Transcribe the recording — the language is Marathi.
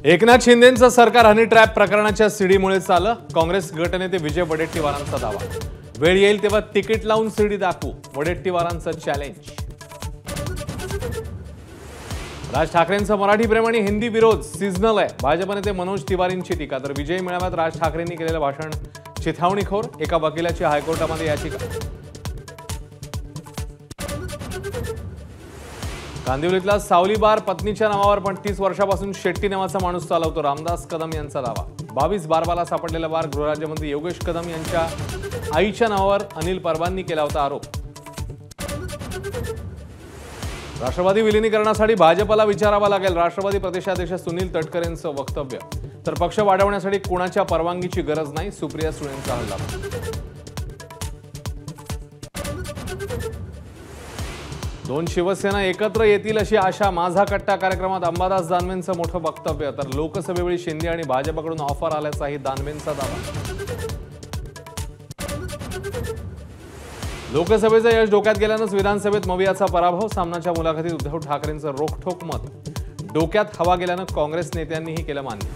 एकनाथ शिंदेंचं सरकार हनी ट्रॅप प्रकरणाच्या सीडीमुळे चाललं। काँग्रेस गटनेते विजय वडेट्टीवारांचा दावा, वेळ येईल तेव्हा तिकीट लावून सीडी दाखवू, वडेट्टीवारांचं चॅलेंज। राज ठाकरेंचं मराठी प्रेम आणि हिंदी विरोध सीझनल आहे। भाजप नेते मनोज तिवारींची टीका, तर विजय मेळाव्यात राज ठाकरेंनी केलेलं भाषण चिथावणीखोर, एका वकिलाची हायकोर्टामध्ये याचिका। कांदिवलीतला सावली बार पत्नीच्या नावावर पण 30 वर्षापासून शेट्टी नावाचा माणूस चालवतो, रामदास कदम यांचा दावा। 22 बारबाला सापडलेला बार गृहराज्यमंत्री योगेश कदम यांच्या आईच्या नावावर अनिल परबांनी केला होता आरोप। राष्ट्रवादी विलीनीकरणासाठी भाजपला विचारावा लागेल, राष्ट्रवादी प्रदेशाध्यक्ष सुनील तटकरेंचं वक्तव्य। तर पक्ष वाढवण्यासाठी कोणाच्या परवानगीची गरज नाही, सुप्रिया सुळेंचा हल्ला। दोन शिवसेना एकत्र येतील अशी आशा, माझा कट्टा कार्यक्रमात अंबादास दानवेंचं मोठं वक्तव्य। तर लोकसभेवेळी शिंदे आणि भाजपकडून ऑफर आल्याचाही दानवेंचा दावा। लोकसभेचं यश डोक्यात गेल्यानंच विधानसभेत मवियाचा पराभव, सामनाच्या मुलाखतीत उद्धव ठाकरेंचं रोखठोक मत। डोक्यात हवा गेल्यानं काँग्रेस नेत्यांनीही केलं मान्य।